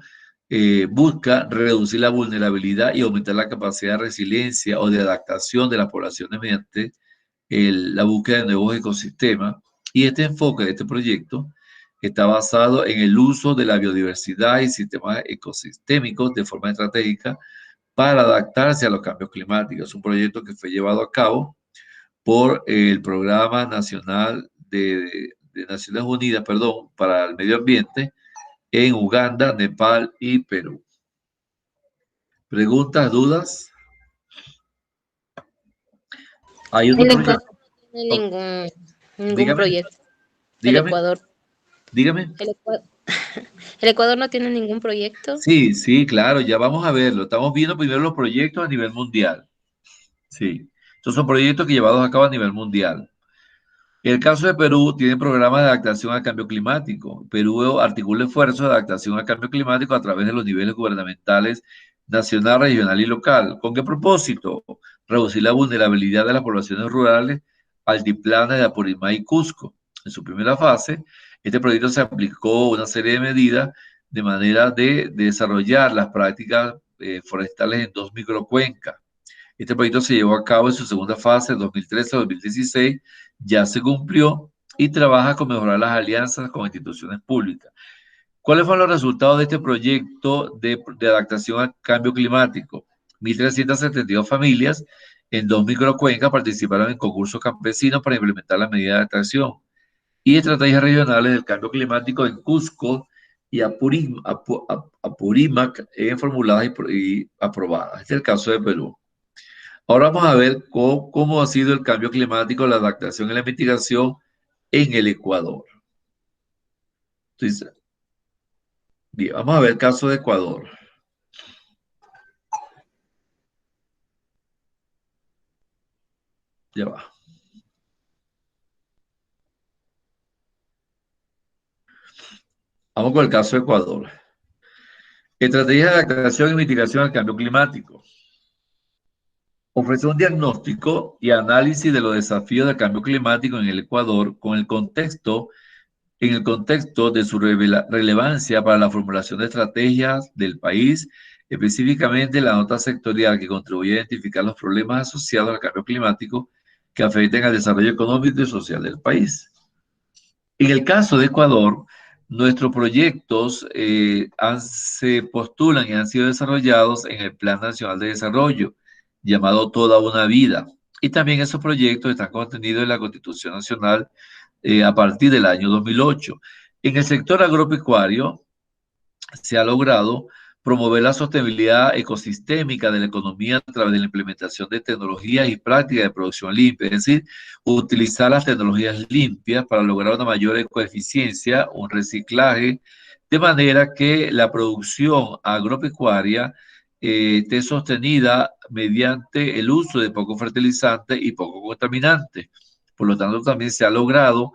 busca reducir la vulnerabilidad y aumentar la capacidad de resiliencia o de adaptación de las poblaciones mediante la búsqueda de nuevos ecosistemas. Y este enfoque de este proyecto está basado en el uso de la biodiversidad y sistemas ecosistémicos de forma estratégica para adaptarse a los cambios climáticos. Es un proyecto que fue llevado a cabo por el Programa Nacional de Naciones Unidas, perdón, para el Medio Ambiente en Uganda, Nepal y Perú. ¿Preguntas, dudas? Hay otro El Ecuador proyecto. no tiene ningún Dígame, proyecto. El dígame, Ecuador. dígame. El Ecuador no tiene ningún proyecto. Sí, sí, claro, ya vamos a verlo. Estamos viendo primero los proyectos a nivel mundial. Sí, estos son proyectos que llevados a cabo a nivel mundial. En el caso de Perú, tiene programas de adaptación al cambio climático. Perú articula esfuerzos de adaptación al cambio climático a través de los niveles gubernamentales nacional, regional y local. ¿Con qué propósito? Reducir la vulnerabilidad de las poblaciones rurales altiplanas de Apurímac y Cusco. En su primera fase, este proyecto se aplicó una serie de medidas de manera de desarrollar las prácticas forestales en 2 microcuencas. Este proyecto se llevó a cabo en su segunda fase, 2013 a 2016, ya se cumplió y trabaja con mejorar las alianzas con instituciones públicas. ¿Cuáles fueron los resultados de este proyecto de adaptación al cambio climático? 1.372 familias en 2 microcuencas participaron en concursos campesinos para implementar las medidas de adaptación y estrategias regionales del cambio climático en Cusco y Apurímac, formuladas y aprobadas. Este es el caso de Perú. Ahora vamos a ver cómo ha sido el cambio climático, la adaptación y la mitigación en el Ecuador. Entonces, bien, vamos a ver el caso de Ecuador. Ya va. Vamos con el caso de Ecuador. Estrategia de adaptación y mitigación al cambio climático. Ofrece un diagnóstico y análisis de los desafíos del cambio climático en el Ecuador en el contexto de su relevancia para la formulación de estrategias del país, específicamente la nota sectorial que contribuye a identificar los problemas asociados al cambio climático que afecten al desarrollo económico y social del país. En el caso de Ecuador, nuestros proyectos se postulan y han sido desarrollados en el Plan Nacional de Desarrollo, llamado Toda una Vida. Y también esos proyectos están contenidos en la Constitución Nacional a partir del año 2008. En el sector agropecuario se ha logrado promover la sostenibilidad ecosistémica de la economía a través de la implementación de tecnologías y prácticas de producción limpia, es decir, utilizar las tecnologías limpias para lograr una mayor ecoeficiencia, un reciclaje, de manera que la producción agropecuaria esté sostenida mediante el uso de poco fertilizante y poco contaminante. Por lo tanto, también se ha logrado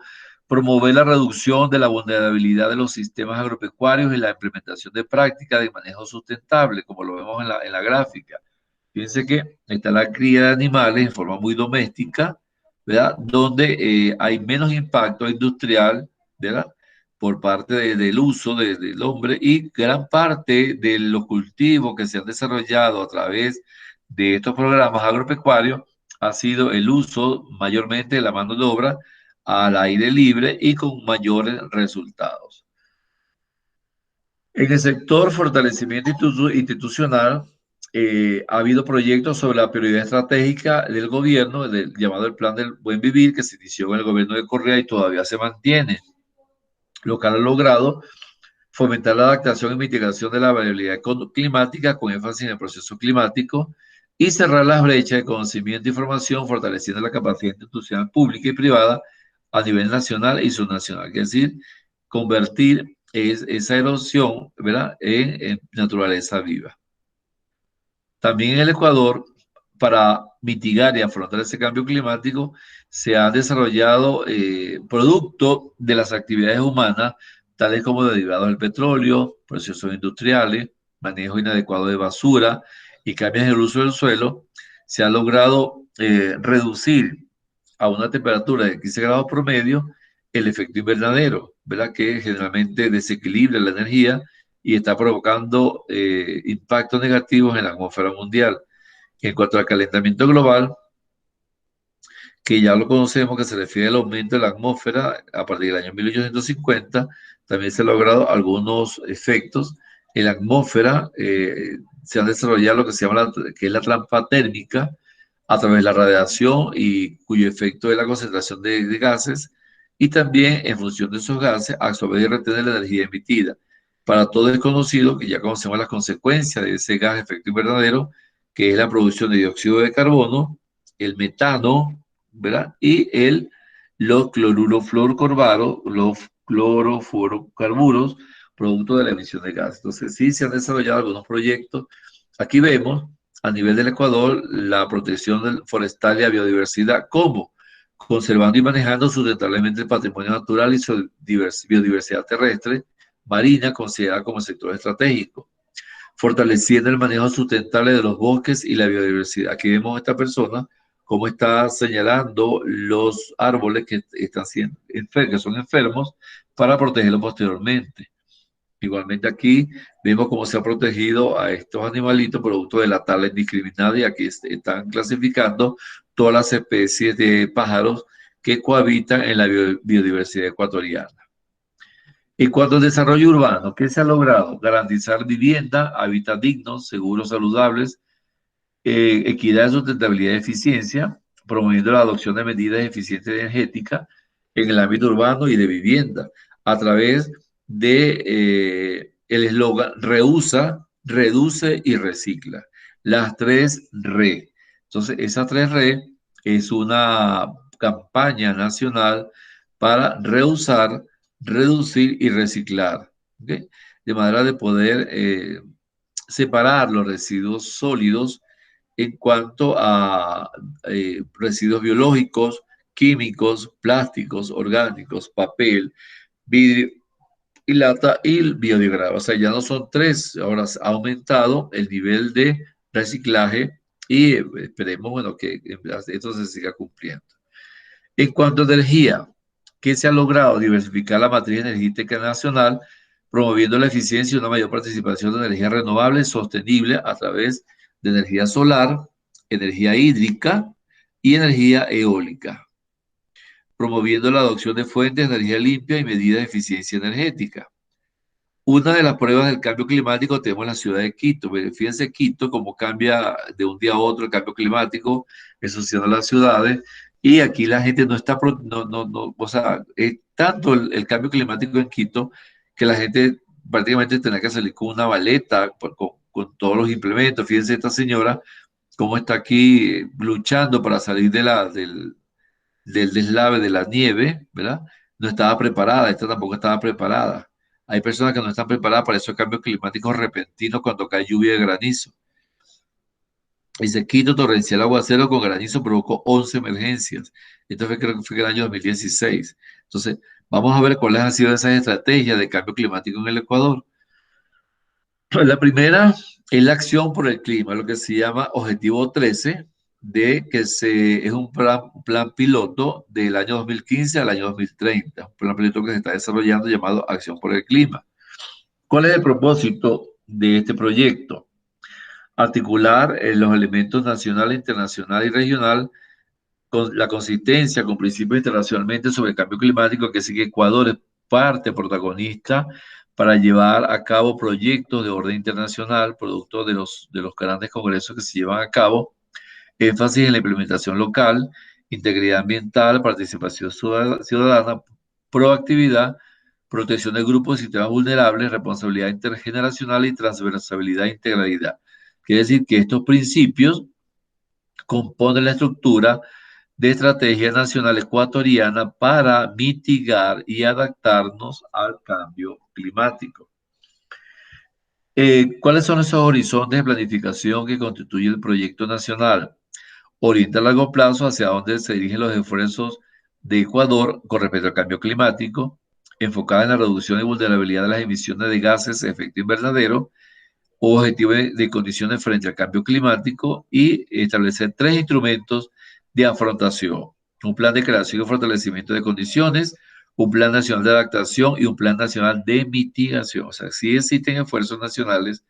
promover la reducción de la vulnerabilidad de los sistemas agropecuarios y la implementación de prácticas de manejo sustentable, como lo vemos en la gráfica. Fíjense que está la cría de animales en forma muy doméstica, ¿verdad? Donde hay menos impacto industrial, ¿verdad? Por parte del uso del hombre y gran parte de los cultivos que se han desarrollado a través de estos programas agropecuarios ha sido el uso mayormente de la mano de obra al aire libre y con mayores resultados. En el sector fortalecimiento institucional, ha habido proyectos sobre la prioridad estratégica del gobierno, llamado el Plan del Buen Vivir, que se inició en el gobierno de Correa y todavía se mantiene, lo que ha logrado fomentar la adaptación y mitigación de la variabilidad climática con énfasis en el proceso climático y cerrar las brechas de conocimiento e información, fortaleciendo la capacidad institucional pública y privada a nivel nacional y subnacional. Es decir, convertir esa erosión, ¿verdad?, en naturaleza viva. También en el Ecuador, para mitigar y afrontar ese cambio climático, se han desarrollado productos de las actividades humanas, tales como derivados del petróleo, procesos industriales, manejo inadecuado de basura y cambios en el uso del suelo. Se ha logrado reducir a una temperatura de 15 grados promedio el efecto invernadero, ¿verdad?, que generalmente desequilibra la energía y está provocando impactos negativos en la atmósfera mundial. En cuanto al calentamiento global, que ya lo conocemos, que se refiere al aumento de la atmósfera a partir del año 1850, también se han logrado algunos efectos. En la atmósfera se han desarrollado lo que se llama que es la trampa térmica a través de la radiación y cuyo efecto es la concentración de gases y también en función de esos gases absorber y retener la energía emitida. Para todo es conocido que ya conocemos las consecuencias de ese gas de efecto invernadero, que es la producción de dióxido de carbono, el metano, ¿verdad? Y los clorurofluorcarburos, los clorofluorocarburos, producto de la emisión de gas. Entonces, sí se han desarrollado algunos proyectos. Aquí vemos, a nivel del Ecuador, la protección forestal y la biodiversidad. ¿Cómo? Conservando y manejando sustentablemente el patrimonio natural y su biodiversidad terrestre, marina, considerada como sector estratégico, fortaleciendo el manejo sustentable de los bosques y la biodiversidad. Aquí vemos a esta persona cómo está señalando los árboles que están siendo que son enfermos para protegerlos posteriormente. Igualmente aquí vemos cómo se ha protegido a estos animalitos producto de la tala indiscriminada y aquí están clasificando todas las especies de pájaros que cohabitan en la biodiversidad ecuatoriana. En cuanto al desarrollo urbano, ¿qué se ha logrado? Garantizar vivienda, hábitat dignos, seguros, saludables, equidad, sustentabilidad y eficiencia, promoviendo la adopción de medidas de eficiencia energética en el ámbito urbano y de vivienda, a través de el eslogan reusa, reduce y recicla. Las 3 R. Entonces, esas 3 R es una campaña nacional para reusar, reducir y reciclar, ¿okay? De manera de poder separar los residuos sólidos en cuanto a residuos biológicos, químicos, plásticos, orgánicos, papel, vidrio y lata y biodegradable. O sea, ya no son 3, ahora ha aumentado el nivel de reciclaje y esperemos, bueno, que esto se siga cumpliendo. En cuanto a energía, ¿qué se ha logrado? Diversificar la matriz energética nacional, promoviendo la eficiencia y una mayor participación de energía renovable sostenible a través de energía solar, energía hídrica y energía eólica, promoviendo la adopción de fuentes de energía limpia y medidas de eficiencia energética. Una de las pruebas del cambio climático tenemos en la ciudad de Quito. Fíjense Quito, cómo cambia de un día a otro el cambio climático, asociando las ciudades, y aquí la gente no está, o sea, es tanto el cambio climático en Quito que la gente prácticamente tendrá que salir con una baleta, con todos los implementos. Fíjense esta señora cómo está aquí luchando para salir del deslave de la nieve, ¿verdad? No estaba preparada, esta tampoco estaba preparada. Hay personas que no están preparadas para esos cambios climáticos repentinos cuando cae lluvia de granizo. Dice, Quito torrencial aguacero con granizo provocó 11 emergencias. Esto creo que fue en el año 2016. Entonces, vamos a ver cuáles han sido esas estrategias de cambio climático en el Ecuador. La primera es la acción por el clima, lo que se llama Objetivo 13, es un plan piloto del año 2015 al año 2030, un plan piloto que se está desarrollando llamado Acción por el Clima. ¿Cuál es el propósito de este proyecto? Articular los elementos nacional, internacional y regional con la consistencia con principios internacionalmente sobre el cambio climático, que sigue Ecuador es parte protagonista para llevar a cabo proyectos de orden internacional, producto de los grandes congresos que se llevan a cabo, énfasis en la implementación local, integridad ambiental, participación ciudadana, proactividad, protección de grupos y sistemas vulnerables, responsabilidad intergeneracional y transversalidad e integralidad. Quiere decir que estos principios componen la estructura de estrategia nacional ecuatoriana para mitigar y adaptarnos al cambio climático. ¿Cuáles son esos horizontes de planificación que constituye el proyecto nacional? Orienta a largo plazo hacia dónde se dirigen los esfuerzos de Ecuador con respecto al cambio climático, enfocada en la reducción y vulnerabilidad de las emisiones de gases de efecto invernadero, objetivos de condiciones frente al cambio climático y establecer 3 instrumentos de afrontación: un plan de creación y fortalecimiento de condiciones, un plan nacional de adaptación y un plan nacional de mitigación. O sea, sí existen esfuerzos nacionales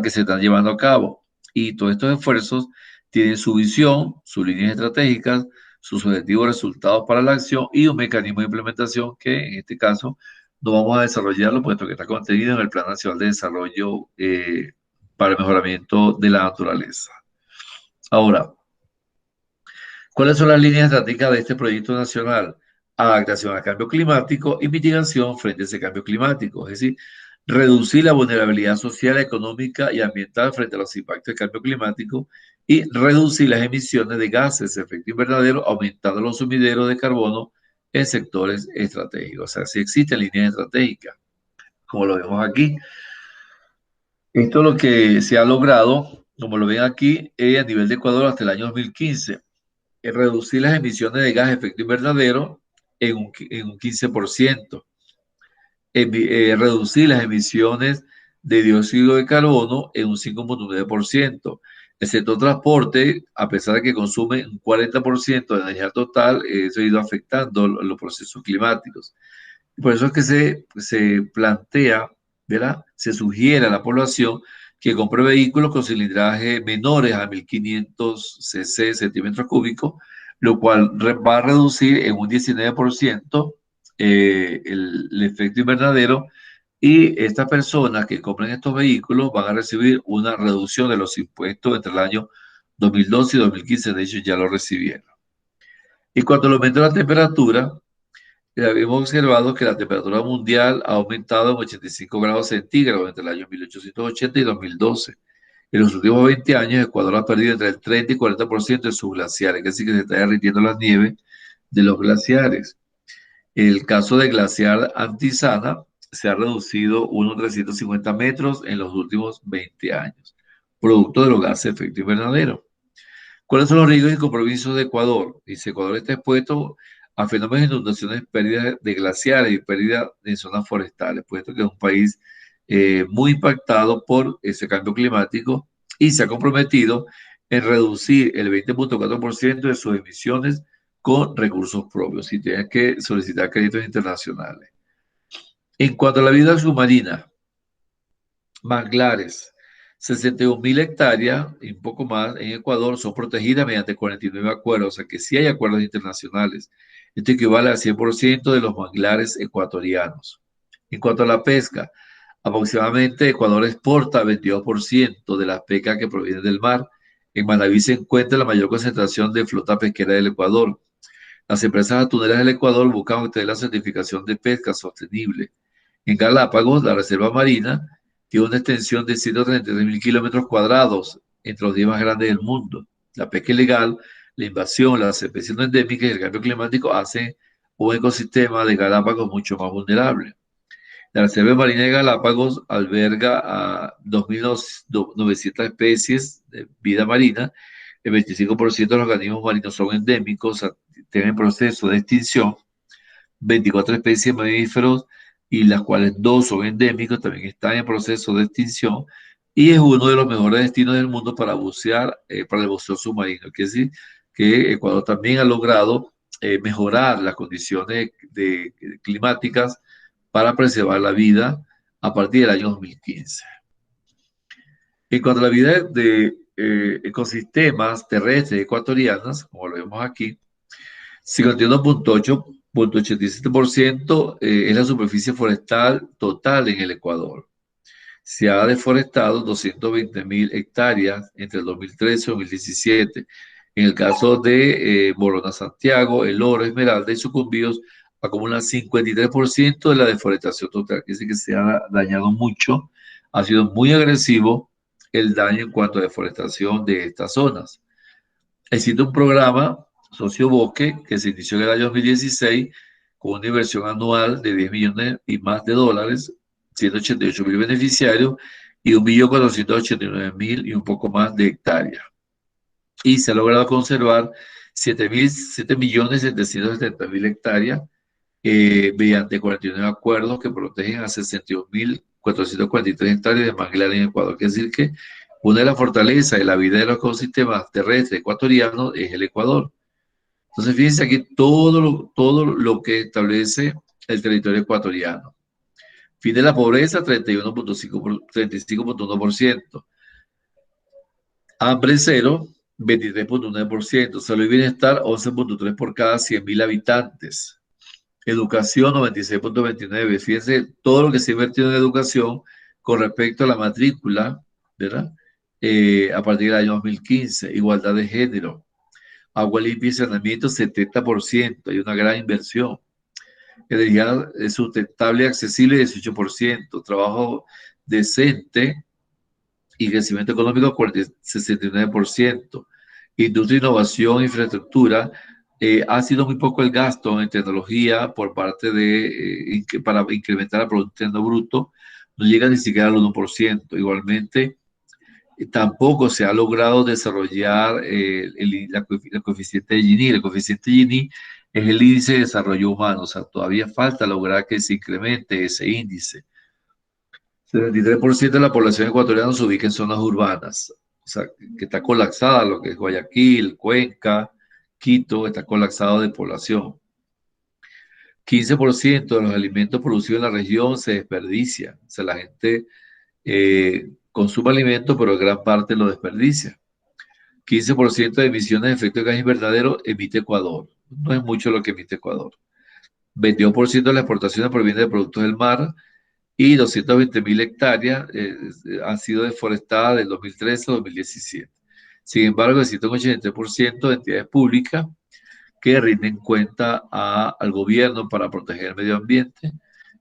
que se están llevando a cabo, y todos estos esfuerzos tienen su visión, sus líneas estratégicas, sus objetivos, resultados para la acción y un mecanismo de implementación que en este caso no vamos a desarrollarlo, puesto que está contenido en el Plan Nacional de Desarrollo para el Mejoramiento de la Naturaleza. Ahora, ¿cuáles son las líneas estratégicas de este proyecto nacional? Adaptación al cambio climático y mitigación frente a ese cambio climático, es decir, reducir la vulnerabilidad social, económica y ambiental frente a los impactos del cambio climático y reducir las emisiones de gases de efecto invernadero, aumentando los sumideros de carbono en sectores estratégicos. O sea, sí existen líneas estratégicas, como lo vemos aquí. Esto es lo que se ha logrado, como lo ven aquí, a nivel de Ecuador hasta el año 2015. Reducir las emisiones de gas de efecto invernadero en un 15%. Reducir las emisiones de dióxido de carbono en un 5,9%. El sector transporte, a pesar de que consume un 40% de energía total, eso ha ido afectando los procesos climáticos. Por eso es que se plantea, ¿verdad? Se sugiere a la población que compre vehículos con cilindraje menores a 1500 cc, centímetros cúbicos, lo cual va a reducir en un 19% el efecto invernadero, y estas personas que compren estos vehículos van a recibir una reducción de los impuestos entre el año 2012 y 2015, de hecho ya lo recibieron. Y cuanto al aumento de la temperatura, hemos observado que la temperatura mundial ha aumentado en 85 grados centígrados entre el año 1880 y 2012. En los últimos 20 años, Ecuador ha perdido entre el 30 y 40% de sus glaciares, es decir, que se está derritiendo las nieves de los glaciares. El caso del glaciar Antisana se ha reducido unos 350 metros en los últimos 20 años, producto de los gases de efecto invernadero. ¿Cuáles son los riesgos y compromisos de Ecuador? Dice, Ecuador está expuesto a fenómenos de inundaciones, pérdidas de glaciares y pérdida de zonas forestales, puesto que es un país muy impactado por ese cambio climático, y se ha comprometido en reducir el 20,4% de sus emisiones con recursos propios y tiene que solicitar créditos internacionales. En cuanto a la vida submarina, manglares, 61.000 hectáreas y un poco más en Ecuador son protegidas mediante 49 acuerdos, o sea que sí hay acuerdos internacionales. Esto equivale al 100% de los manglares ecuatorianos. En cuanto a la pesca, aproximadamente Ecuador exporta 22% de la pesca que proviene del mar. En Manabí se encuentra la mayor concentración de flota pesquera del Ecuador. Las empresas atuneras del Ecuador buscan obtener la certificación de pesca sostenible. En Galápagos, la reserva marina tiene una extensión de 133.000 kilómetros cuadrados, entre los 10 más grandes del mundo. La pesca ilegal, la invasión, las especies no endémicas y el cambio climático hacen un ecosistema de Galápagos mucho más vulnerable. La Reserva Marina de Galápagos alberga a 2.900 especies de vida marina. El 25% de los organismos marinos son endémicos, tienen proceso de extinción. 24 especies de mamíferos, y las cuales 2 son endémicos, también están en proceso de extinción, y es uno de los mejores destinos del mundo para bucear, para el buceo submarino. Quiere decir que Ecuador también ha logrado mejorar las condiciones climáticas para preservar la vida a partir del año 2015. En cuanto a la vida de ecosistemas terrestres ecuatorianos, como lo vemos aquí, 51,8 87% es la superficie forestal total en el Ecuador. Se ha deforestado 220.000 hectáreas entre el 2013 y 2017. En el caso de Morona Santiago, El Oro, Esmeralda y Sucumbíos, acumulan 53% de la deforestación total. Quiere decir que se ha dañado mucho, ha sido muy agresivo el daño en cuanto a deforestación de estas zonas. Existe un programa, Sociobosque, que se inició en el año 2016 con una inversión anual de 10 millones y más de dólares, 188.000 beneficiarios y 1.489.000 y un poco más de hectáreas. Y se ha logrado conservar 7.770.000 hectáreas mediante 49 acuerdos que protegen a 61.443 hectáreas de manglar en Ecuador. Quiere decir que una de las fortalezas de la vida de los ecosistemas terrestres ecuatorianos es el Ecuador. Entonces, fíjense aquí todo lo que establece el territorio ecuatoriano. Fin de la pobreza, 35.1%. Hambre cero, 23.9%. Salud y bienestar, 11.3 por cada 100.000 habitantes. Educación, 96.29. Fíjense todo lo que se ha invertido en educación con respecto a la matrícula, ¿verdad? A partir del año 2015. Igualdad de género. Agua limpia y saneamiento, 70%. Hay una gran inversión. Energía sustentable y accesible, 18%. Trabajo decente y crecimiento económico, 69%. Industria, innovación, infraestructura, ha sido muy poco el gasto en tecnología por parte de, para incrementar el Producto Interno Bruto, no llega ni siquiera al 1%. Igualmente, tampoco se ha logrado desarrollar el coeficiente de Gini. El coeficiente Gini es el índice de desarrollo humano, o sea, todavía falta lograr que se incremente ese índice. 73% de la población ecuatoriana se ubica en zonas urbanas, o sea, que está colapsada, lo que es Guayaquil, Cuenca, Quito, está colapsado de población. 15% de los alimentos producidos en la región se desperdician, o sea, la gente consume alimentos, pero gran parte lo desperdicia. 15% de emisiones de efecto de gas invernadero emite Ecuador, no es mucho lo que emite Ecuador. 22% de las exportaciones provienen de productos del mar, y 220.000 hectáreas han sido deforestadas del 2013 al 2017. Sin embargo, existe un 83% de entidades públicas que rinden cuenta al gobierno para proteger el medio ambiente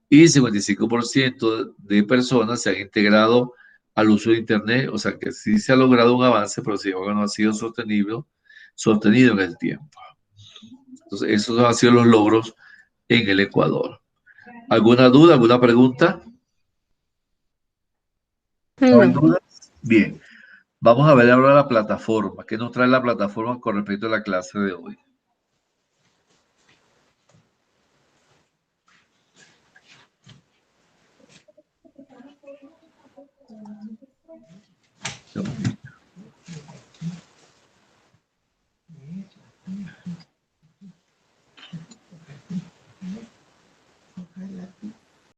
y 55% de personas se han integrado al uso de Internet, o sea que sí se ha logrado un avance, pero sin embargo no ha sido sostenido en el tiempo. Entonces, esos han sido los logros en el Ecuador. ¿Alguna duda, alguna pregunta? ¿No hay No. dudas? Bien, vamos a ver ahora la plataforma. ¿Qué nos trae la plataforma con respecto a la clase de hoy?